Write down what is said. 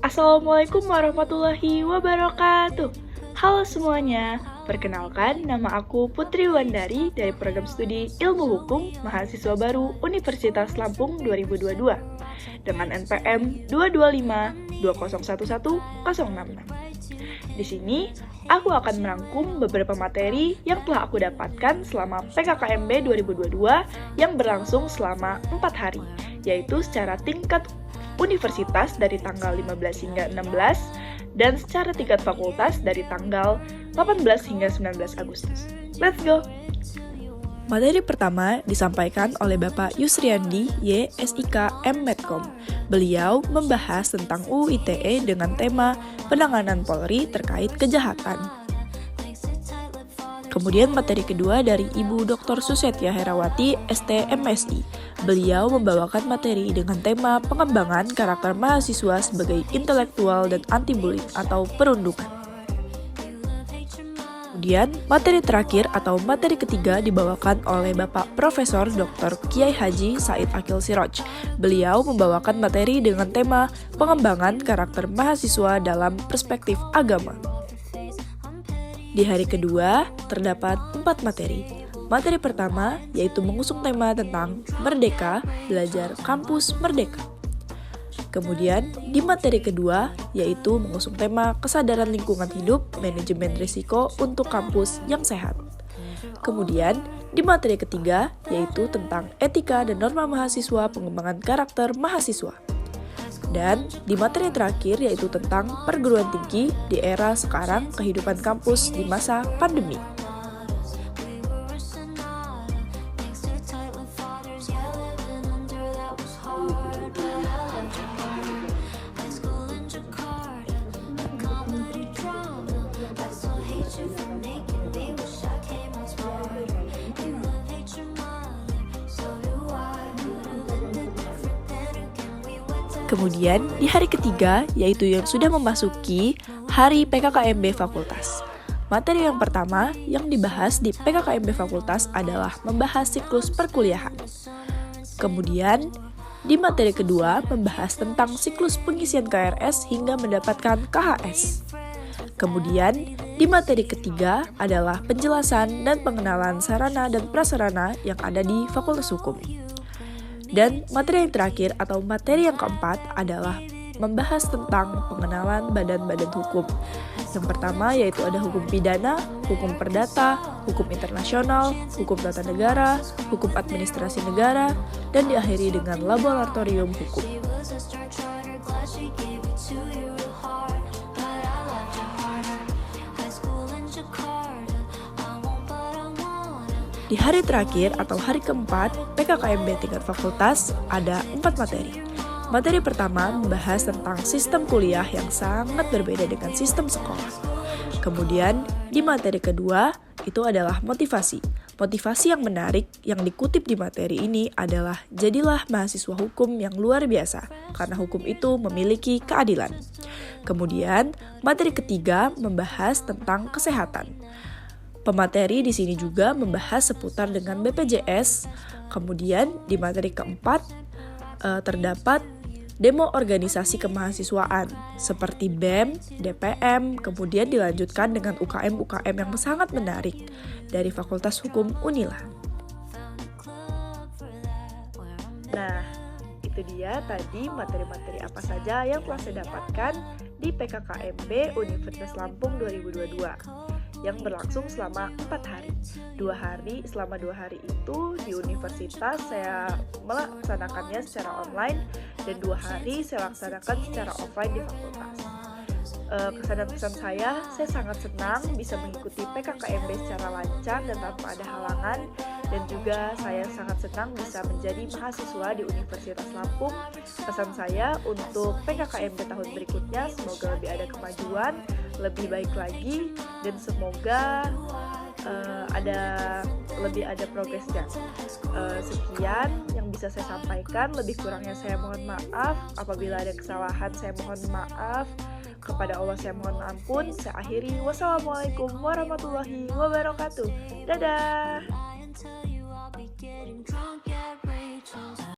Assalamualaikum warahmatullahi wabarakatuh. Halo semuanya, perkenalkan nama aku Putri Wandari dari program studi Ilmu Hukum Mahasiswa Baru Universitas Lampung 2022 dengan NPM 22520110066. Di sini, aku akan merangkum beberapa materi yang telah aku dapatkan selama PKKMB 2022 yang berlangsung selama 4 hari, yaitu secara tingkat universitas dari tanggal 15 hingga 16, dan secara tingkat fakultas dari tanggal 18 hingga 19 Agustus. Let's go! Materi pertama disampaikan oleh Bapak Yusriandi Y. SIK M. Medcom. Beliau membahas tentang UU ITE dengan tema penanganan Polri terkait kejahatan. Kemudian materi kedua dari Ibu Dr. Susetya Herawati, ST MSI. Beliau membawakan materi dengan tema pengembangan karakter mahasiswa sebagai intelektual dan anti-bullying atau perundungan. Kemudian, materi terakhir atau materi ketiga dibawakan oleh Bapak Profesor Dr. Kiai Haji Said Akil Siroj. Beliau membawakan materi dengan tema pengembangan karakter mahasiswa dalam perspektif agama. Di hari kedua, terdapat 4 materi. Materi pertama yaitu mengusung tema tentang Merdeka, Belajar Kampus Merdeka. Kemudian, di materi kedua yaitu mengusung tema Kesadaran Lingkungan Hidup, Manajemen Risiko untuk Kampus yang Sehat. Kemudian, di materi ketiga yaitu tentang Etika dan Norma Mahasiswa, Pengembangan Karakter Mahasiswa. Dan di materi terakhir yaitu tentang perguruan tinggi di era sekarang, kehidupan kampus di masa pandemi. Kemudian di hari ketiga, yaitu yang sudah memasuki hari PKKMB Fakultas. Materi yang pertama yang dibahas di PKKMB Fakultas adalah membahas siklus perkuliahan. Kemudian di materi kedua membahas tentang siklus pengisian KRS hingga mendapatkan KHS. Kemudian di materi ketiga adalah penjelasan dan pengenalan sarana dan prasarana yang ada di Fakultas Hukum. Dan materi yang terakhir atau materi yang keempat adalah membahas tentang pengenalan badan-badan hukum. Yang pertama yaitu ada hukum pidana, hukum perdata, hukum internasional, hukum tata negara, hukum administrasi negara, dan diakhiri dengan laboratorium hukum. Di hari terakhir atau hari keempat, PKKMB tingkat fakultas ada 4 materi. Materi pertama membahas tentang sistem kuliah yang sangat berbeda dengan sistem sekolah. Kemudian, di materi kedua, itu adalah motivasi. Motivasi yang menarik yang dikutip di materi ini adalah jadilah mahasiswa hukum yang luar biasa, karena hukum itu memiliki keadilan. Kemudian, materi ketiga membahas tentang kesehatan. Pemateri di sini juga membahas seputar dengan BPJS. Kemudian di materi keempat terdapat demo organisasi kemahasiswaan seperti BEM, DPM, kemudian dilanjutkan dengan UKM-UKM yang sangat menarik dari Fakultas Hukum Unila. Nah, itu dia tadi materi-materi apa saja yang telah saya dapatkan di PKKMB Universitas Lampung 2022. Yang berlangsung selama 4 hari. Selama 2 hari itu di universitas saya melaksanakannya secara online dan 2 hari saya laksanakan secara offline di fakultas. Kesan dan pesan saya sangat senang bisa mengikuti PKKMB secara lancar dan tanpa ada halangan, dan juga saya sangat senang bisa menjadi mahasiswa di Universitas Lampung. Pesan saya untuk PKKMB tahun berikutnya semoga lebih ada kemajuan, lebih baik lagi, dan semoga lebih ada progresnya. Sekian yang bisa saya sampaikan, lebih kurangnya saya mohon maaf. Apabila ada kesalahan saya mohon maaf. Kepada Allah saya mohon ampun. Saya akhiri. Wassalamualaikum warahmatullahi wabarakatuh. Dadah.